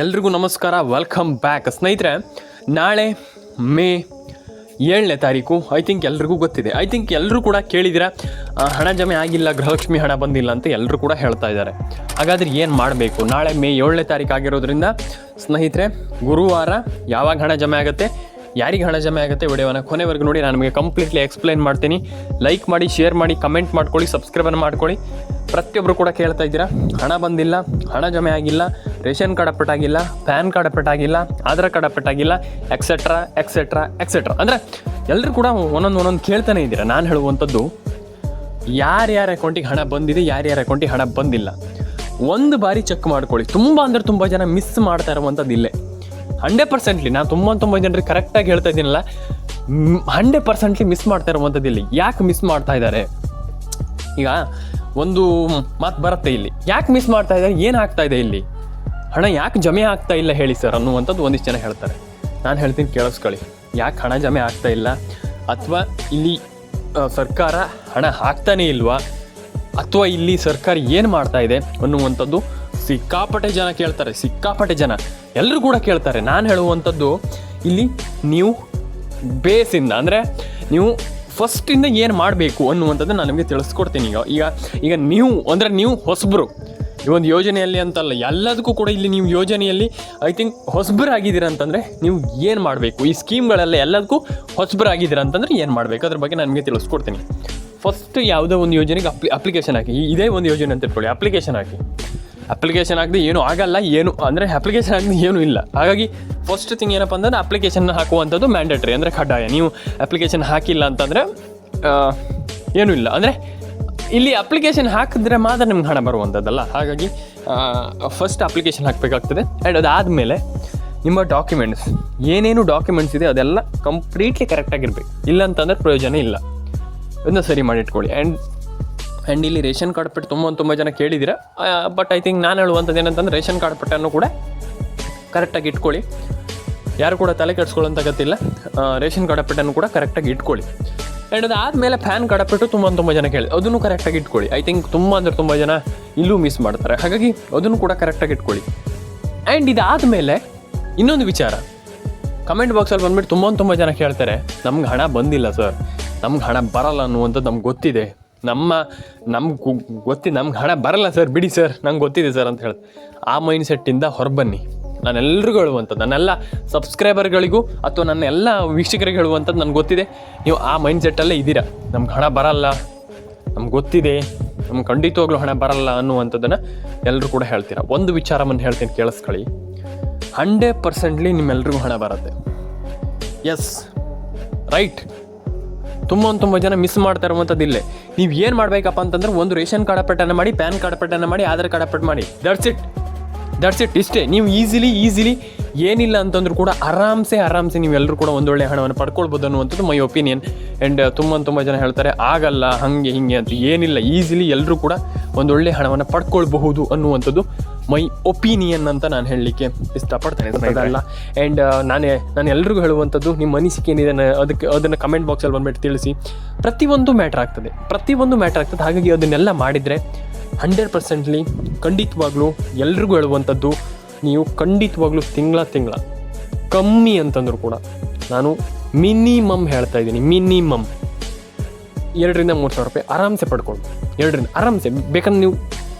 ಎಲ್ರಿಗೂ ನಮಸ್ಕಾರ, welcome back. ಸ್ನೇಹಿತರೆ, ನಾಳೆ ಮೇ 7ನೇ ತಾರೀಕು ಐ ಥಿಂಕ್ ಎಲ್ರಿಗೂ ಗೊತ್ತಿದೆ. ಐ ಥಿಂಕ್ ಎಲ್ಲರೂ ಕೂಡ ಕೇಳಿದಿರ, ಹಣ ಜಮೆ ಆಗಿಲ್ಲ, ಗೃಹಲಕ್ಷ್ಮಿ ಹಣ ಬಂದಿಲ್ಲ ಅಂತ ಎಲ್ಲರೂ ಕೂಡ ಹೇಳ್ತಾ ಇದ್ದಾರೆ. ಹಾಗಾದರೆ ಏನು ಮಾಡಬೇಕು? ನಾಳೆ ಮೇ 7ನೇ ತಾರೀಕು ಆಗಿರೋದ್ರಿಂದ ಸ್ನೇಹಿತರೆ, ಗುರುವಾರ ಯಾವಾಗ ಹಣ ಜಮೆ ಆಗುತ್ತೆ, ಯಾರಿಗೆ ಹಣ ಜಮೆ ಆಗುತ್ತೆ, ವಿಡಿಯೋನ ಕೊನೆವರೆಗೂ ನೋಡಿ. ನಾನು ನಿಮಗೆ ಕಂಪ್ಲೀಟ್ಲಿ ಎಕ್ಸ್ಪ್ಲೈನ್ ಮಾಡ್ತೀನಿ. ಲೈಕ್ ಮಾಡಿ, ಶೇರ್ ಮಾಡಿ, ಕಮೆಂಟ್ ಮಾಡ್ಕೊಳ್ಳಿ, ಸಬ್ಸ್ಕ್ರೈಬನ್ನು ಮಾಡ್ಕೊಳ್ಳಿ. ಪ್ರತಿಯೊಬ್ಬರು ಕೂಡ ಕೇಳ್ತಾ ಇದ್ದೀರಾ, ಹಣ ಬಂದಿಲ್ಲ, ಹಣ ಜಮೆ ಆಗಿಲ್ಲ, ರೇಷನ್ ಕಾರ್ಡ್ ಅಪ್ಡೇಟ್ ಆಗಿಲ್ಲ, ಪ್ಯಾನ್ ಕಾರ್ಡ್ ಅಪ್ಡೇಟ್ ಆಗಿಲ್ಲ, ಆಧಾರ್ ಕಾರ್ಡ್ ಅಪ್ಡೇಟ್ ಆಗಿಲ್ಲ, ಎಕ್ಸೆಟ್ರಾ ಎಕ್ಸೆಟ್ರಾ ಎಕ್ಸೆಟ್ರಾ. ಅಂದರೆ ಎಲ್ಲರೂ ಕೂಡ ಒಂದೊಂದು ಕೇಳ್ತಾನೆ ಇದ್ದೀರಾ. ನಾನು ಹೇಳುವಂಥದ್ದು, ಯಾರ್ಯಾರ ಅಕೌಂಟಿಗೆ ಹಣ ಬಂದಿದೆ, ಯಾರ್ಯಾರ ಅಕೌಂಟಿಗೆ ಹಣ ಬಂದಿಲ್ಲ, ಒಂದು ಬಾರಿ ಚೆಕ್ ಮಾಡ್ಕೊಳ್ಳಿ. ತುಂಬ ಜನ ಮಿಸ್ ಮಾಡ್ತಾ ಇರುವಂಥದ್ದು ಇಲ್ಲೇ. 100%ಲಿ ನಾನು ತುಂಬ ಜನರಿಗೆ ಕರೆಕ್ಟಾಗಿ ಹೇಳ್ತಾ ಇದ್ದೀನಲ್ಲ, 100%ಲಿ ಮಿಸ್ ಮಾಡ್ತಾ ಇರುವಂಥದ್ದು ಇಲ್ಲಿ. ಯಾಕೆ ಮಿಸ್ ಮಾಡ್ತಾ ಇದ್ದಾರೆ? ಈಗ ಒಂದು ಮಾತು ಬರುತ್ತೆ ಇಲ್ಲಿ, ಯಾಕೆ ಮಿಸ್ ಮಾಡ್ತಾ ಇದ್ದಾರೆ, ಏನು ಆಗ್ತಾ ಇದೆ ಇಲ್ಲಿ, ಹಣ ಯಾಕೆ ಜಮೆ ಆಗ್ತಾ ಇಲ್ಲ ಹೇಳಿ ಸರ್ ಅನ್ನುವಂಥದ್ದು ಒಂದಿಷ್ಟು ಜನ ಹೇಳ್ತಾರೆ. ನಾನು ಹೇಳ್ತೀನಿ, ಕೇಳಿಸ್ಕೊಳ್ಳಿ. ಯಾಕೆ ಹಣ ಜಮೆ ಆಗ್ತಾ ಇಲ್ಲ, ಅಥವಾ ಇಲ್ಲಿ ಸರ್ಕಾರ ಹಣ ಹಾಕ್ತಾನೇ ಇಲ್ವಾ, ಅಥವಾ ಇಲ್ಲಿ ಸರ್ಕಾರ ಏನು ಮಾಡ್ತಾ ಇದೆ ಅನ್ನುವಂಥದ್ದು ಸಿಕ್ಕಾಪಟ್ಟೆ ಜನ ಕೇಳ್ತಾರೆ. ಸಿಕ್ಕಾಪಟ್ಟೆ ಜನ ಎಲ್ಲರೂ ಕೂಡ ಕೇಳ್ತಾರೆ. ನಾನು ಹೇಳುವಂಥದ್ದು ಇಲ್ಲಿ, ನೀವು ಬೇಸಿಂದ ಅಂದರೆ ನೀವು ಫಸ್ಟಿಂದ ಏನು ಮಾಡಬೇಕು ಅನ್ನುವಂಥದ್ದು ನಾನು ನಿಮಗೆ ತಿಳಿಸ್ಕೊಡ್ತೀನಿ. ಈಗ ನೀವು ಹೊಸಬರು ಈ ಒಂದು ಯೋಜನೆಯಲ್ಲಿ ಅಂತಲ್ಲ, ಎಲ್ಲದಕ್ಕೂ ಕೂಡ ಇಲ್ಲಿ ನೀವು ಯೋಜನೆಯಲ್ಲಿ ಐ ಥಿಂಕ್ ಹೊಸಬರಾಗಿದ್ದೀರಾ ಅಂತಂದರೆ ನೀವು ಏನು ಮಾಡಬೇಕು, ಈ ಸ್ಕೀಮ್ಗಳೆಲ್ಲ ಎಲ್ಲದಕ್ಕೂ ಹೊಸಬರಾಗಿದ್ದೀರಾ ಅಂತಂದರೆ ಏನು ಮಾಡಬೇಕು, ಅದ್ರ ಬಗ್ಗೆ ನಾನು ನಿಮಗೆ ತಿಳಿಸ್ಕೊಡ್ತೀನಿ. ಫಸ್ಟ್ ಯಾವುದೋ ಒಂದು ಯೋಜನೆಗೆ ಅಪ್ಲಿಕೇಶನ್ ಹಾಕಿ. ಇದೇ ಒಂದು ಯೋಜನೆ ಅಂತ ಇಟ್ಕೊಳ್ಳಿ, ಅಪ್ಲಿಕೇಶನ್ ಹಾಕಿ. ಅಪ್ಲಿಕೇಶನ್ ಹಾಕಿದ್ರೆ ಏನೂ ಆಗಲ್ಲ, ಅಪ್ಲಿಕೇಶನ್ ಹಾಕಿದ್ರೆ ಏನೂ ಇಲ್ಲ. ಹಾಗಾಗಿ ಫಸ್ಟ್ ಥಿಂಗ್ ಏನಪ್ಪ ಅಂತಂದರೆ ಅಪ್ಲಿಕೇಶನ್ ಹಾಕುವಂಥದ್ದು ಮ್ಯಾಂಡೇಟ್ರಿ, ಅಂದರೆ ಕಡ್ಡಾಯ. ನೀವು ಅಪ್ಲಿಕೇಶನ್ ಹಾಕಿಲ್ಲ ಅಂತಂದರೆ ಏನೂ ಇಲ್ಲ. ಅಂದರೆ ಇಲ್ಲಿ ಅಪ್ಲಿಕೇಶನ್ ಹಾಕಿದ್ರೆ ಮಾತ್ರ ನಿಮ್ಗೆ ಹಣ ಬರುವಂಥದ್ದಲ್ಲ. ಹಾಗಾಗಿ ಫಸ್ಟ್ ಅಪ್ಲಿಕೇಶನ್ ಹಾಕಬೇಕಾಗ್ತದೆ. ಆ್ಯಂಡ್ ಅದಾದಮೇಲೆ ನಿಮ್ಮ ಡಾಕ್ಯುಮೆಂಟ್ಸ್, ಏನೇನು ಡಾಕ್ಯುಮೆಂಟ್ಸ್ ಇದೆ ಅದೆಲ್ಲ ಕಂಪ್ಲೀಟ್ಲಿ ಕರೆಕ್ಟಾಗಿರ್ಬೇಕು. ಇಲ್ಲ ಅಂತಂದರೆ ಪ್ರಯೋಜನ ಇಲ್ಲ. ಅದನ್ನ ಸರಿ ಮಾಡಿಟ್ಕೊಳ್ಳಿ. ಆ್ಯಂಡ್ ಇಲ್ಲಿ ರೇಷನ್ ಕಾರ್ಡ್ ಪಟ್ಟಿ ತುಂಬ ಜನ ಕೇಳಿದ್ದೀರ. ಬಟ್ ಐ ಥಿಂಕ್ ನಾನು ಹೇಳುವಂಥದ್ದು ಏನಂತಂದ್ರೆ, ರೇಷನ್ ಕಾರ್ಡ್ ಪಟ್ಟನ್ನು ಕೂಡ ಕರೆಕ್ಟಾಗಿ ಇಟ್ಕೊಳ್ಳಿ. ಯಾರು ಕೂಡ ತಲೆ ಕೆಡಿಸ್ಕೊಳ್ಳೋಂಥ ಗೊತ್ತಿಲ್ಲ. ರೇಷನ್ ಕಾರ್ಡ್ ಪಟ್ಟನ್ನು ಕೂಡ ಕರೆಕ್ಟಾಗಿ ಇಟ್ಕೊಳ್ಳಿ. ಆ್ಯಂಡ್ ಅದಾದಮೇಲೆ ಪ್ಯಾನ್ ಕಾರ್ಡ್ ಪಟ್ಟು ತುಂಬ ಜನ ಕೇಳಿ, ಅದನ್ನು ಕರೆಕ್ಟಾಗಿ ಇಟ್ಕೊಳ್ಳಿ. ಐ ಥಿಂಕ್ ತುಂಬ ಜನ ಇಲ್ಲೂ ಮಿಸ್ ಮಾಡ್ತಾರೆ. ಹಾಗಾಗಿ ಅದನ್ನು ಕೂಡ ಕರೆಕ್ಟಾಗಿ ಇಟ್ಕೊಳ್ಳಿ. ಆ್ಯಂಡ್ ಇದಾದಮೇಲೆ ಇನ್ನೊಂದು ವಿಚಾರ, ಕಮೆಂಟ್ ಬಾಕ್ಸಲ್ಲಿ ಬಂದುಬಿಟ್ಟು ತುಂಬ ಜನ ಕೇಳ್ತಾರೆ, ನಮ್ಗೆ ಹಣ ಬಂದಿಲ್ಲ ಸರ್, ನಮ್ಗೆ ಹಣ ಬರಲ್ಲ ಅನ್ನುವಂಥದ್ದು ನಮ್ಗೆ ಗೊತ್ತಿದೆ, ನಮ್ಗೆ ಹಣ ಬರಲ್ಲ ಸರ್, ಬಿಡಿ ಸರ್, ನಂಗೆ ಗೊತ್ತಿದೆ ಸರ್ ಅಂತ ಹೇಳಿ ಆ ಮೈಂಡ್ ಸೆಟ್ಟಿಂದ ಹೊರಬನ್ನಿ. ನಾನೆಲ್ಲರಿಗೂ ಹೇಳುವಂಥದ್ದು, ನನ್ನೆಲ್ಲ ಸಬ್ಸ್ಕ್ರೈಬರ್ಗಳಿಗೂ ಅಥವಾ ನನ್ನ ಎಲ್ಲ ವೀಕ್ಷಕರಿಗೆ ಹೇಳುವಂಥದ್ದು, ನನಗೆ ಗೊತ್ತಿದೆ ನೀವು ಆ ಮೈಂಡ್ ಸೆಟ್ಟಲ್ಲೇ ಇದ್ದೀರಾ. ನಮ್ಗೆ ಹಣ ಬರಲ್ಲ, ನಮ್ಗೆ ಗೊತ್ತಿದೆ, ನಮ್ಗೆ ಖಂಡಿತವಾಗ್ಲೂ ಹಣ ಬರಲ್ಲ ಅನ್ನುವಂಥದ್ದನ್ನು ಎಲ್ಲರೂ ಕೂಡ ಹೇಳ್ತೀರಾ. ಒಂದು ವಿಚಾರವನ್ನು ಹೇಳ್ತೀನಿ, ಕೇಳಿಸ್ಕೊಳ್ಳಿ. 100%ಲಿ ನಿಮ್ಮೆಲ್ರಿಗೂ ಹಣ ಬರುತ್ತೆ. Yes, right. ತುಂಬ ಜನ ಮಿಸ್ ಮಾಡ್ತಾ ಇರುವಂಥದ್ದು ಇಲ್ಲೇ. ನೀವು ಏನು ಮಾಡಬೇಕಪ್ಪ ಅಂತಂದ್ರೆ, ಒಂದು ರೇಷನ್ ಕಾರ್ಡ್ ಅಪ್ಡೇಟನ್ನು ಮಾಡಿ, ಪ್ಯಾನ್ ಕಾರ್ಡ್ ಅಪ್ಡೇಟನ್ನು ಮಾಡಿ, ಆಧಾರ್ ಕಾರ್ಡ್ ಅಪ್ಡೇಟ್ ಮಾಡಿ. ದಟ್ಸ್ ಇಟ್ ಇಷ್ಟೇ. ನೀವು ಈಸಿಲಿ ಏನಿಲ್ಲ ಅಂತಂದ್ರೂ ಕೂಡ ಆರಾಮ್ಸೆ ನೀವೆಲ್ಲರೂ ಕೂಡ ಒಂದೊಳ್ಳೆ ಹಣವನ್ನು ಪಡ್ಕೊಳ್ಬೋದು ಅನ್ನುವಂಥದ್ದು ಮೈ ಒಪಿನಿಯನ್. ಆ್ಯಂಡ್ ತುಂಬ ಜನ ಹೇಳ್ತಾರೆ ಆಗಲ್ಲ, ಹಾಗೆ ಹಿಂಗೆ ಅಂತ. ಏನಿಲ್ಲ, ಈಸಿಲಿ ಎಲ್ಲರೂ ಕೂಡ ಒಂದೊಳ್ಳೆ ಹಣವನ್ನು ಪಡ್ಕೊಳ್ಬಹುದು ಅನ್ನುವಂಥದ್ದು ಮೈ ಒಪಿನಿಯನ್ ಅಂತ ನಾನು ಹೇಳಲಿಕ್ಕೆ ಇಷ್ಟಪಡ್ತೇನೆ. ಅದಲ್ಲ. ಆ್ಯಂಡ್ ನಾನು ಎಲ್ರಿಗೂ ಹೇಳುವಂಥದ್ದು, ನಿಮ್ಮ ಅನಿಸಿಕೆ ಏನಿದೆ ಅದನ್ನು ಕಮೆಂಟ್ ಬಾಕ್ಸಲ್ಲಿ ಬಂದುಬಿಟ್ಟು ತಿಳಿಸಿ. ಪ್ರತಿಯೊಂದು ಮ್ಯಾಟ್ರ್ ಆಗ್ತದೆ. ಹಾಗಾಗಿ ಅದನ್ನೆಲ್ಲ ಮಾಡಿದರೆ 100%ಲಿ ಖಂಡಿತವಾಗ್ಲೂ ಎಲ್ರಿಗೂ ಹೇಳುವಂಥದ್ದು, ನೀವು ಖಂಡಿತವಾಗ್ಲೂ ತಿಂಗಳ ಕಮ್ಮಿ ಅಂತಂದರೂ ಕೂಡ, ನಾನು ಮಿನಿಮಮ್ ಹೇಳ್ತಾ ಇದ್ದೀನಿ, ಮಿನಿಮಮ್ 2,000-3,000 ರೂಪಾಯಿ ಆರಾಮ್ಸೆ ಪಡ್ಕೊಳ್ಬೋದು. 2ರಿಂದ ಆರಾಮ್ಸೆ. ಬೇಕಂದ್ರೆ ನೀವು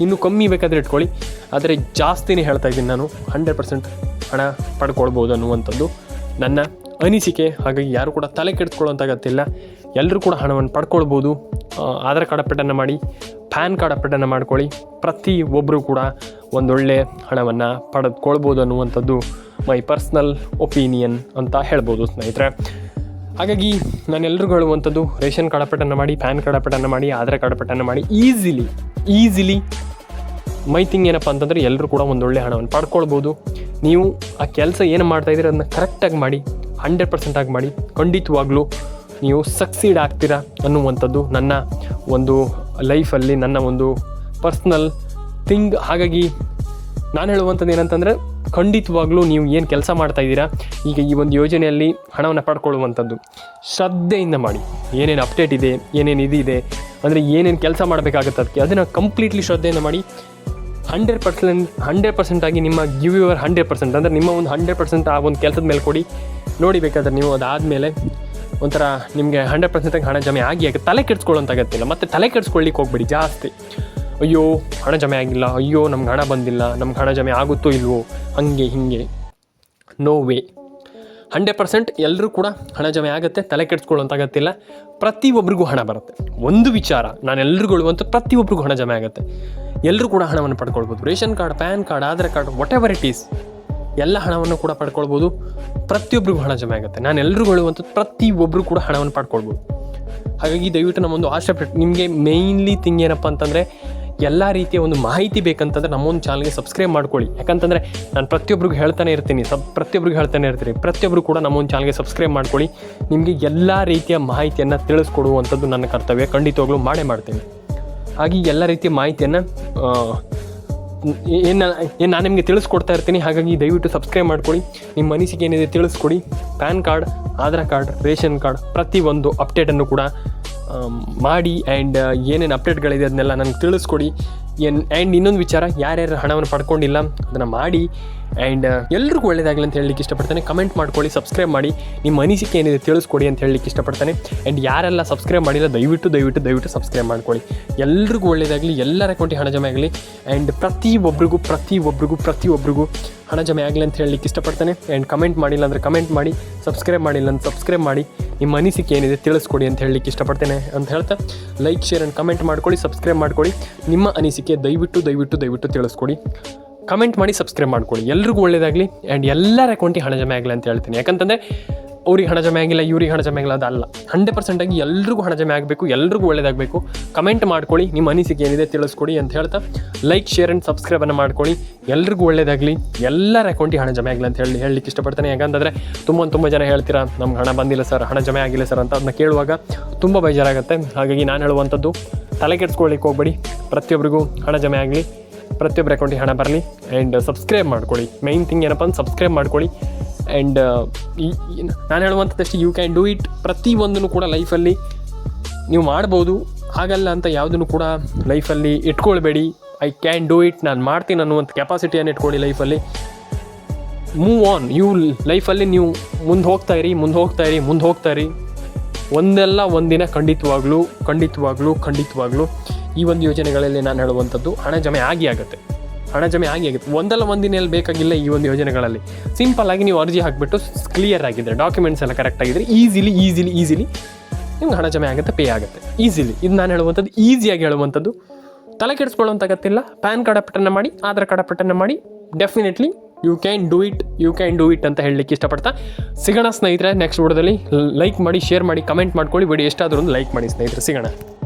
ಇನ್ನೂ ಕಮ್ಮಿ ಬೇಕಾದರೆ ಇಟ್ಕೊಳ್ಳಿ, ಆದರೆ ಜಾಸ್ತಿನೇ ಹೇಳ್ತಾ ಇದ್ದೀನಿ ನಾನು. 100% ಹಣ ಪಡ್ಕೊಳ್ಬೋದು ಅನ್ನುವಂಥದ್ದು ನನ್ನ ಅನಿಸಿಕೆ. ಹಾಗಾಗಿ ಯಾರು ಕೂಡ ತಲೆ ಕೆಡಿಸ್ಕೊಳ್ಳೋಂಥ ಅಗತ್ಯ, ಎಲ್ಲರೂ ಕೂಡ ಹಣವನ್ನು ಪಡ್ಕೊಳ್ಬೋದು. ಆಧಾರ್ ಕಾರ್ಡ್ ಅಪ್ಡೇಟನ್ನು ಮಾಡಿ, ಪ್ಯಾನ್ ಕಾರ್ಡ್ ಅಪ್ಡೇಟನ್ನು ಮಾಡ್ಕೊಳ್ಳಿ. ಪ್ರತಿಯೊಬ್ಬರು ಕೂಡ ಒಂದೊಳ್ಳೆ ಹಣವನ್ನು ಪಡೆದುಕೊಳ್ಬೋದು ಅನ್ನುವಂಥದ್ದು ಮೈ ಪರ್ಸ್ನಲ್ ಒಪಿನಿಯನ್ ಅಂತ ಹೇಳ್ಬೋದು ಸ್ನೇಹಿತರೆ. ಹಾಗಾಗಿ ನಾನೆಲ್ಲರಿಗೂ ಹೇಳುವಂಥದ್ದು, ರೇಷನ್ ಕಾರ್ಡ್ ಅಪ್ಡೇಟನ್ನು ಮಾಡಿ, ಪ್ಯಾನ್ ಕಾರ್ಡ್ ಅಪ್ಡೇಟನ್ನು ಮಾಡಿ, ಆಧಾರ್ ಕಾರ್ಡ್ ಅಪ್ಡೇಟನ್ನು ಮಾಡಿ. ಈಸಿಲಿ ಮೈ ಥಿಂಗ್ ಏನಪ್ಪ ಅಂತಂದರೆ, ಎಲ್ಲರೂ ಕೂಡ ಒಂದೊಳ್ಳೆ ಹಣವನ್ನು ಪಡ್ಕೊಳ್ಬೋದು. ನೀವು ಆ ಕೆಲಸ ಏನು ಮಾಡ್ತಾಯಿದ್ದೀರ ಅದನ್ನ ಕರೆಕ್ಟಾಗಿ ಮಾಡಿ, 100% ಆಗಿ ಮಾಡಿ. ಖಂಡಿತವಾಗ್ಲೂ ನೀವು ಸಕ್ಸೀಡ್ ಆಗ್ತೀರಾ ಅನ್ನುವಂಥದ್ದು ನನ್ನ ಒಂದು ಲೈಫಲ್ಲಿ ನನ್ನ ಒಂದು ಪರ್ಸ್ನಲ್ ಥಿಂಗ್. ಹಾಗಾಗಿ ನಾನು ಹೇಳುವಂಥದ್ದು ಏನಂತಂದರೆ, ಖಂಡಿತವಾಗ್ಲೂ ನೀವು ಏನು ಕೆಲಸ ಮಾಡ್ತಾಯಿದ್ದೀರಾ, ಈಗ ಈ ಒಂದು ಯೋಜನೆಯಲ್ಲಿ ಹಣವನ್ನು ಪಡ್ಕೊಳ್ಳುವಂಥದ್ದು ಶ್ರದ್ಧೆಯಿಂದ ಮಾಡಿ. ಏನೇನು ಅಪ್ಡೇಟ್ ಇದೆ, ಏನೇನು ಇದಿದೆ ಅಂದರೆ ಏನೇನು ಕೆಲಸ ಮಾಡಬೇಕಾಗುತ್ತೆ ಅದಕ್ಕೆ, ಅದನ್ನು ಕಂಪ್ಲೀಟ್ಲಿ ಶ್ರದ್ಧೆಯಿಂದ ಮಾಡಿ. 100% ಆಗಿ ನಿಮ್ಮ ಗಿವ್ ಯುವರ್ 100%, ಅಂದರೆ ನಿಮ್ಮ ಒಂದು 100% ಆ ಒಂದು ಕೆಲಸದ ಮೇಲೆ ಕೊಡಿ. ನೋಡಿ ಬೇಕಾದ್ರೆ ನೀವು ಅದಾದಮೇಲೆ ಒಂಥರ ನಿಮಗೆ 100% ಹಣ ಜಮೆ ಆಗಿ ತಲೆ ಕೆಡಿಸ್ಕೊಳ್ಳೋಂಥ ಅಗತ್ಯವಿಲ್ಲ. ಮತ್ತು ತಲೆ ಕೆಡಿಸ್ಕೊಳ್ಳಿಕ್ಕೆ ಹೋಗ್ಬೇಡಿ ಜಾಸ್ತಿ. ಅಯ್ಯೋ ಹಣ ಜಮೆ ಆಗಿಲ್ಲ, ಅಯ್ಯೋ ನಮ್ಗೆ ಹಣ ಬಂದಿಲ್ಲ, ನಮ್ಗೆ ಹಣ ಜಮೆ ಆಗುತ್ತೋ ಇಲ್ವೋ, ಹಾಗೆ ಹೀಗೆ. No way. 100% ಎಲ್ಲರೂ ಕೂಡ ಹಣ ಜಮೆ ಆಗುತ್ತೆ, ತಲೆ ಕೆಡಿಸ್ಕೊಳ್ಳೋಂಥ ಅಗತ್ಯವಿಲ್ಲ. ಪ್ರತಿಯೊಬ್ಬರಿಗೂ ಹಣ ಬರುತ್ತೆ. ಒಂದು ವಿಚಾರ ನಾನು ಎಲ್ರಿಗೂ ಹೇಳುವಂಥ, ಪ್ರತಿಯೊಬ್ಬರಿಗೂ ಹಣ ಜಮೆ ಆಗುತ್ತೆ. ಎಲ್ಲರೂ ಕೂಡ ಹಣವನ್ನು ಪಡ್ಕೊಳ್ಬೋದು. Ration card, PAN card, Aadhaar card, whatever it is, ಎಲ್ಲ ಹಣವನ್ನು ಕೂಡ ಪಡ್ಕೊಳ್ಬೋದು. ಪ್ರತಿಯೊಬ್ಬರಿಗೂ ಹಣ ಜಮೆ ಆಗುತ್ತೆ. ನಾನು ಎಲ್ರಿಗೂ ಹೇಳುವಂಥದ್ದು, ಪ್ರತಿಯೊಬ್ಬರು ಕೂಡ ಹಣವನ್ನು ಪಡ್ಕೊಳ್ಬೋದು. ಹಾಗಾಗಿ ದಯವಿಟ್ಟು ನಮ್ಮೊಂದು ಆಶೆ ನಿಮಗೆ ಮೇಯ್ನ್ಲಿ ಥಿಂಗ್ ಏನಪ್ಪ ಅಂತಂದರೆ, ಎಲ್ಲ ರೀತಿಯ ಒಂದು ಮಾಹಿತಿ ಬೇಕಂತಂದರೆ ನಮ್ಮೊಂದು ಚಾನಲ್ಗೆ ಸಬ್ಸ್ಕ್ರೈಬ್ ಮಾಡ್ಕೊಳ್ಳಿ. ಯಾಕಂತಂದರೆ ನಾನು ಪ್ರತಿಯೊಬ್ಬರಿಗೂ ಹೇಳ್ತಾನೆ ಇರ್ತೀನಿ, ಪ್ರತಿಯೊಬ್ಬರು ಕೂಡ ನಮ್ಮೊಂದು ಚಾನಲ್ಗೆ ಸಬ್ಸ್ಕ್ರೈಬ್ ಮಾಡ್ಕೊಳ್ಳಿ. ನಿಮಗೆ ಎಲ್ಲ ರೀತಿಯ ಮಾಹಿತಿಯನ್ನು ತಿಳಿಸ್ಕೊಡುವಂಥದ್ದು ನನ್ನ ಕರ್ತವ್ಯ, ಖಂಡಿತವಾಗ್ಲೂ ಮಾಡೇ ಮಾಡ್ತೀನಿ. ಹಾಗೆ ಎಲ್ಲ ರೀತಿಯ ಮಾಹಿತಿಯನ್ನು ನಾನು ನಿಮಗೆ ತಿಳಿಸ್ಕೊಡ್ತಾ ಇರ್ತೀನಿ. ಹಾಗಾಗಿ ದಯವಿಟ್ಟು ಸಬ್ಸ್ಕ್ರೈಬ್ ಮಾಡ್ಕೊಳ್ಳಿ. ನಿಮ್ಮ ಅನಿಸಿಕೆ ಏನಿದೆ ತಿಳಿಸ್ಕೊಡಿ. PAN card, Aadhaar card, ration card ಪ್ರತಿಯೊಂದು ಅಪ್ಡೇಟನ್ನು ಕೂಡ ಮಾಡಿ. ಆ್ಯಂಡ್ ಏನೇನು ಅಪ್ಡೇಟ್ಗಳಿದೆ ಅದನ್ನೆಲ್ಲ ನನಗೆ ತಿಳಿಸ್ಕೊಡಿ. ಆ್ಯಂಡ್ ಇನ್ನೊಂದು ವಿಚಾರ, ಯಾರ್ಯಾರು ಹಣವನ್ನು ಪಡ್ಕೊಂಡಿಲ್ಲ ಅದನ್ನು ಮಾಡಿ. ಆ್ಯಂಡ್ ಎಲ್ರಿಗೂ ಒಳ್ಳೆಯದಾಗಲಿ ಅಂತ ಹೇಳಲಿಕ್ಕೆ ಇಷ್ಟಪಡ್ತಾನೆ. ಕಮೆಂಟ್ ಮಾಡ್ಕೊಳ್ಳಿ, ಸಬ್ಸ್ಕ್ರೈಬ್ ಮಾಡಿ, ನಿಮ್ಮ ಅನಿಸಿಕೆ ಏನಿದೆ ತಿಳಿಸ್ಕೊಡಿ ಅಂತ ಹೇಳಲಿಕ್ಕೆ ಇಷ್ಟಪಡ್ತಾನೆ. ಆ್ಯಂಡ್ ಯಾರೆಲ್ಲ ಸಬ್ಸ್ಕ್ರೈಬ್ ಮಾಡಿಲ್ಲ ದಯವಿಟ್ಟು ಸಬ್ಸ್ಕ್ರೈಬ್ ಮಾಡ್ಕೊಳ್ಳಿ. ಎಲ್ರಿಗೂ ಒಳ್ಳೆಯದಾಗಲಿ, ಎಲ್ಲರ ಅಕೌಂಟಿಗೆ ಹಣ ಜಮೆ ಆಗಲಿ. ಆ್ಯಂಡ್ ಪ್ರತಿಯೊಬ್ಬರಿಗೂ ಹಣ ಜಮೆ ಆಗಲಿ ಅಂತ ಹೇಳಲಿಕ್ಕೆ ಇಷ್ಟಪಡ್ತಾನೆ. ಆ್ಯಂಡ್ ಕಮೆಂಟ್ ಮಾಡಿಲ್ಲ ಅಂದರೆ ಕಮೆಂಟ್ ಮಾಡಿ, ಸಬ್ಸ್ಕ್ರೈಬ್ ಮಾಡಿಲ್ಲ ಅಂತ ಸಬ್ಸ್ಕ್ರೈಬ್ ಮಾಡಿ, ನಿಮ್ಮ ಅನಿಸಿಕೆ ಏನಿದೆ ತಿಳಿಸ್ಕೊಡಿ ಅಂತ ಹೇಳಲಿಕ್ಕೆ ಇಷ್ಟಪಡ್ತೇನೆ ಅಂತ ಹೇಳ್ತಾ, ಲೈಕ್, ಶೇರ್ ಆ್ಯಂಡ್ ಕಮೆಂಟ್ ಮಾಡ್ಕೊಳ್ಳಿ, ಸಬ್ಸ್ಕ್ರೈಬ್ ಮಾಡ್ಕೊಳ್ಳಿ. ನಿಮ್ಮ ಅನಿಸಿಕೆ ದಯವಿಟ್ಟು ತಿಳಿಸ್ಕೊಡಿ. ಕಮೆಂಟ್ ಮಾಡಿ, ಸಬ್ಸ್ಕ್ರೈಬ್ ಮಾಡ್ಕೊಳ್ಳಿ. ಎಲ್ರಿಗೂ ಒಳ್ಳೆಯದಾಗಲಿ. ಆ್ಯಂಡ್ ಎಲ್ಲರ ಅಕೌಂಟಿಗೆ ಹಣ ಜಮೆ ಆಗಲಿ ಅಂತ ಹೇಳ್ತೀನಿ. ಯಾಕಂತಂದರೆ ಅವ್ರಿಗೆ ಹಣ ಜಮೆ ಆಗಿಲ್ಲ, ಇವ್ರಿಗೆ ಹಣ ಜಮೆ ಆಗಿಲ್ಲ, ಅದಲ್ಲ. 100% ಆಗಿ ಎಲ್ರಿಗೂ ಹಣ ಜಮೆ ಆಗಬೇಕು, ಎಲ್ರಿಗೂ ಒಳ್ಳೆಯದಾಗಬೇಕು. ಕಮೆಂಟ್ ಮಾಡ್ಕೊಳ್ಳಿ, ನಿಮ್ಮ ಅನಿಸಿಕೆ ಏನಿದೆ ತಿಳಿಸ್ಕೊಡಿ ಅಂತ ಹೇಳ್ತಾ, ಲೈಕ್, ಶೇರ್ ಆ್ಯಂಡ್ ಸಬ್ಸ್ಕ್ರೈಬನ್ನು ಮಾಡ್ಕೊಳ್ಳಿ. ಎಲ್ರಿಗೂ ಒಳ್ಳೆಯದಾಗಲಿ, ಎಲ್ಲರ ಅಕೌಂಟಿಗೆ ಹಣ ಜಮೆ ಆಗಲಿ ಅಂತ ಹೇಳಲಿಕ್ಕೆ ಇಷ್ಟಪಡ್ತಾನೆ. ಯಾಕಂತಂದರೆ ತುಂಬ ಜನ ಹೇಳ್ತೀರಾ, ನಮ್ಗೆ ಹಣ ಬಂದಿಲ್ಲ ಸರ್, ಹಣ ಜಮೆ ಆಗಿಲ್ಲ ಸರ್ ಅಂತ. ಅದನ್ನ ಕೇಳುವಾಗ ತುಂಬ ಬೇಜಾರಾಗುತ್ತೆ. ಹಾಗಾಗಿ ನಾನು ಹೇಳುವಂಥದ್ದು, ತಲೆ ಕೆಡಿಸ್ಕೊಳ್ಳಿಕ್ಕೆ ಹೋಗ್ಬೇಡಿ. ಪ್ರತಿಯೊಬ್ಬರಿಗೂ ಹಣ ಜಮೆ ಆಗಲಿ, ಪ್ರತಿಯೊಬ್ಬರ ಅಕೌಂಟಿಗೆ ಹಣ ಬರಲಿ. ಆ್ಯಂಡ್ ಸಬ್ಸ್ಕ್ರೈಬ್ ಮಾಡ್ಕೊಳ್ಳಿ. ಮೇಯ್ನ್ ಥಿಂಗ್ ಏನಪ್ಪ ಅಂತ ಸಬ್ಸ್ಕ್ರೈಬ್ ಮಾಡ್ಕೊಳ್ಳಿ. ಆ್ಯಂಡ್ ನಾನು ಹೇಳುವಂಥದ್ದಷ್ಟು, ಯು ಕ್ಯಾನ್ ಡೂ ಇಟ್. ಪ್ರತಿಯೊಂದನ್ನು ಕೂಡ ಲೈಫಲ್ಲಿ ನೀವು ಮಾಡ್ಬೋದು. ಆಗಲ್ಲ ಅಂತ ಯಾವುದನ್ನು ಕೂಡ ಲೈಫಲ್ಲಿ ಇಟ್ಕೊಳ್ಬೇಡಿ. ಐ ಕ್ಯಾನ್ ಡೂ ಇಟ್, ನಾನು ಮಾಡ್ತೀನಿ ಅನ್ನುವಂಥ ಕೆಪಾಸಿಟಿಯನ್ನು ಇಟ್ಕೊಳ್ಳಿ ಲೈಫಲ್ಲಿ. Move on. ಲೈಫಲ್ಲಿ ನೀವು ಮುಂದೆ ಹೋಗ್ತಾ ಇರಿ. ಒಂದಲ್ಲ ಒಂದಿನ ಖಂಡಿತವಾಗ್ಲೂ ಈ ಒಂದು ಯೋಜನೆಗಳಲ್ಲಿ ನಾನು ಹೇಳುವಂಥದ್ದು, ಹಣ ಜಮೆ ಆಗುತ್ತೆ. ಒಂದಲ್ಲ ಒಂದಿನಲ್ಲಿ ಬೇಕಾಗಿಲ್ಲ. ಈ ಒಂದು ಯೋಜನೆಗಳಲ್ಲಿ ಸಿಂಪಲ್ ಆಗಿ ನೀವು ಅರ್ಜಿ ಹಾಕಿಬಿಟ್ಟು ಕ್ಲಿಯರ್ ಆಗಿದ್ದರೆ, ಡಾಕ್ಯುಮೆಂಟ್ಸ್ ಎಲ್ಲ ಕರೆಕ್ಟ್ ಆಗಿದ್ದರೆ, ಈಸಿಲಿ ನಿಮ್ಗೆ ಹಣ ಜಮೆ ಆಗುತ್ತೆ, ಪೇ ಆಗುತ್ತೆ ಈಸಿಲಿ. ಇದು ನಾನು ಹೇಳುವಂಥದ್ದು, ಈಸಿಯಾಗಿ ಹೇಳುವಂಥದ್ದು. ತಲೆ ಕೆಡಿಸ್ಕೊಳ್ಳೋಂಥ ಅಗತ್ಯವಿಲ್ಲ. ಪ್ಯಾನ್ ಕಾರ್ಡ್ ಅಪ್ಡೇಟನ್ನು ಮಾಡಿ, ಆಧಾರ್ ಕಾರ್ಡ್ ಅಪ್ಡೇಟನ್ನು ಮಾಡಿ. Definitely you can do it ಅಂತ ಹೇಳಲಿಕ್ಕೆ ಇಷ್ಟಪಡ್ತಾ ಸಿಗೋಣ ಸ್ನೇಹಿತರೆ. ನೆಕ್ಸ್ಟ್ ವಿಡಿಯೋದಲ್ಲಿ ಲೈಕ್ ಮಾಡಿ, ಶೇರ್ ಮಾಡಿ, ಕಮೆಂಟ್ ಮಾಡ್ಕೊಳ್ಳಿ. ವಿಡಿಯೋ ಎಷ್ಟಾದರೂ ಒಂದು ಲೈಕ್ ಮಾಡಿ ಸ್ನೇಹಿತರೆ. ಸಿಗೋಣ.